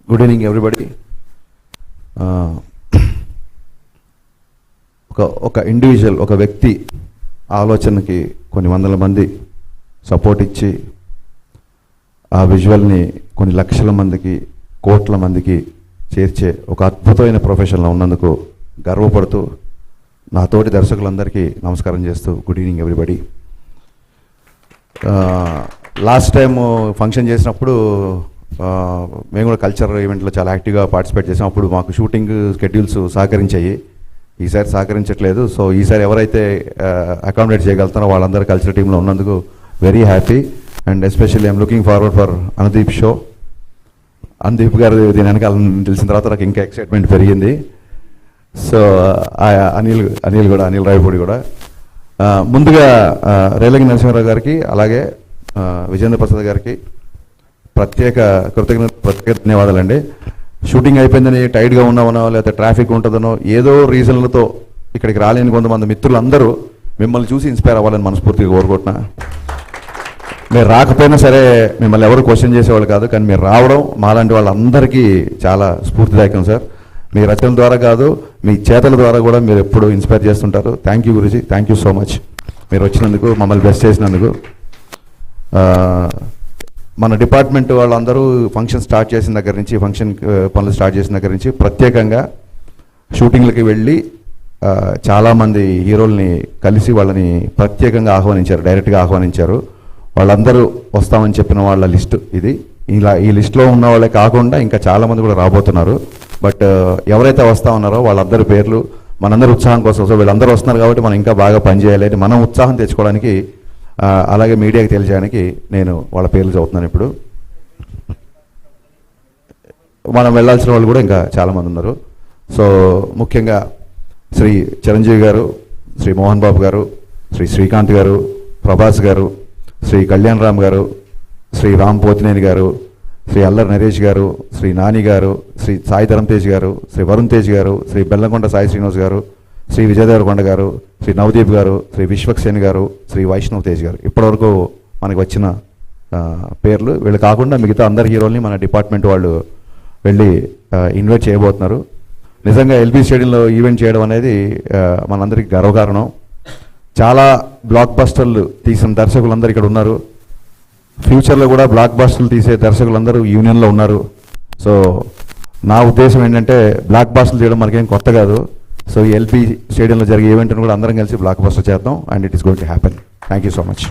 Good evening everybody. ఒక individual, ఒక వ్యక్తి ఆలోచనకి కొన్ని వందల మంది సపోర్ట్ ఇచ్చి ఆ విజువల్ని కొన్ని లక్షల మందికి, కోట్ల మందికి చేర్చే ఒక అద్భుతమైన ప్రొఫెషన్లో ఉన్నందుకు గర్వపడుతూ నా తోటి దర్శకులందరికీ నమస్కారం చేస్తూ good evening everybody. Last time function చేసినప్పుడు మేము కూడా కల్చర్ ఈవెంట్లో చాలా యాక్టివ్గా పార్టిసిపేట్ చేసాం. అప్పుడు మాకు షూటింగ్ స్కెడ్యూల్స్ సహకరించాయి. ఈసారి సహకరించట్లేదు. సో ఈసారి ఎవరైతే అకామిడేట్ చేయగలుగుతారో వాళ్ళందరూ కల్చర్ టీంలో ఉన్నందుకు very happy. And especially I'm looking forward for Anudeep show. Anudeep గారు దీని వెనకాల తెలిసిన తర్వాత నాకు ఇంకా ఎక్సైట్మెంట్ పెరిగింది. సో అనిల్ రాయపూడి కూడా ముందుగా రేలంగి నరసింహారావు గారికి, అలాగే విజేంద్ర ప్రసాద్ గారికి ప్రత్యేక ధన్యవాదాలండి. షూటింగ్ అయిపోయిందని టైట్గా ఉన్నామనో, లేకపోతే ట్రాఫిక్ ఉంటుందనో, ఏదో రీజన్లతో ఇక్కడికి రాలేని కొంతమంది మిత్రులందరూ మిమ్మల్ని చూసి ఇన్స్పైర్ అవ్వాలని మనస్ఫూర్తిగా కోరుకుంటున్నా. మీరు రాకపోయినా సరే మిమ్మల్ని ఎవరు క్వశ్చన్ చేసేవాళ్ళు కాదు, కానీ మీరు రావడం మాలాంటి వాళ్ళందరికీ చాలా స్ఫూర్తిదాయకం సార్. మీ రచనల ద్వారా కాదు, మీ చేతల ద్వారా కూడా మీరు ఎప్పుడు ఇన్స్పైర్ చేస్తుంటారు. Thank you Guruji, thank you so much మీరు వచ్చినందుకు, మమ్మల్ని బ్లెస్ చేసినందుకు. మన డిపార్ట్మెంట్ వాళ్ళందరూ ఫంక్షన్ స్టార్ట్ చేసిన దగ్గర నుంచి, ఫంక్షన్ పనులు స్టార్ట్ చేసిన దగ్గర నుంచి ప్రత్యేకంగా షూటింగ్లకి వెళ్ళి చాలామంది హీరోల్ని కలిసి వాళ్ళని ప్రత్యేకంగా ఆహ్వానించారు, డైరెక్ట్గా ఆహ్వానించారు. వాళ్ళందరూ వస్తామని చెప్పిన వాళ్ళ లిస్టు ఇది. ఈ లిస్టులో ఉన్న వాళ్ళే కాకుండా ఇంకా చాలామంది కూడా రాబోతున్నారు. బట్ ఎవరైతే వస్తూ ఉన్నారో వాళ్ళందరి పేర్లు మనందరి ఉత్సాహం కోసం, సో వీళ్ళందరూ వస్తున్నారు కాబట్టి మనం ఇంకా బాగా పనిచేయాలి, మనం ఉత్సాహం తెచ్చుకోవడానికి, అలాగే మీడియాకి తెలియజేయడానికి నేను వాళ్ళ పేర్లు చదువుతున్నాను. ఇప్పుడు మనం వెళ్ళాల్సిన వాళ్ళు కూడా ఇంకా చాలామంది ఉన్నారు. సో ముఖ్యంగా శ్రీ చిరంజీవి గారు, శ్రీ మోహన్ బాబు గారు, శ్రీ శ్రీకాంత్ గారు, ప్రభాస్ గారు, శ్రీ కళ్యాణ్ రామ్ గారు, శ్రీ రామ్ పోతినేని గారు, శ్రీ అల్లరి నరేష్ గారు, శ్రీ నాని గారు, శ్రీ సాయి ధరమ్ తేజ్ గారు, శ్రీ వరుణ్ తేజ్ గారు, శ్రీ బెల్లంకొండ సాయి శ్రీనివాస్ గారు, శ్రీ విజయదేవరకొండ గారు, శ్రీ నవదీప్ గారు, శ్రీ విశ్వక్సేన్ గారు, శ్రీ వైష్ణవ్ తేజ్ గారు. ఇప్పటివరకు మనకు వచ్చిన పేర్లు. వీళ్ళు కాకుండా మిగతా అందరి హీరోల్ని మన డిపార్ట్మెంట్ వాళ్ళు వెళ్ళి ఇన్వైట్ చేయబోతున్నారు. నిజంగా ఎల్బీ స్టేడియంలో ఈవెంట్ చేయడం అనేది మనందరికీ గర్వకారణం. చాలా బ్లాక్ బస్టర్లు తీసిన దర్శకులందరూ ఇక్కడ ఉన్నారు. ఫ్యూచర్లో కూడా బ్లాక్ బస్టర్లు తీసే దర్శకులందరూ యూనియన్లో ఉన్నారు. సో నా ఉద్దేశం ఏంటంటే బ్లాక్ బస్టర్లు చేయడం మనకేం కొత్త కాదు. సో ఈ ఎల్బీ స్టేడియంలో జరిగే ఈవెంట్ని కూడా అందరం కలిసి బ్లాక్ బస్టర్ చేద్దాం. And it is going to happen. Thank you so much.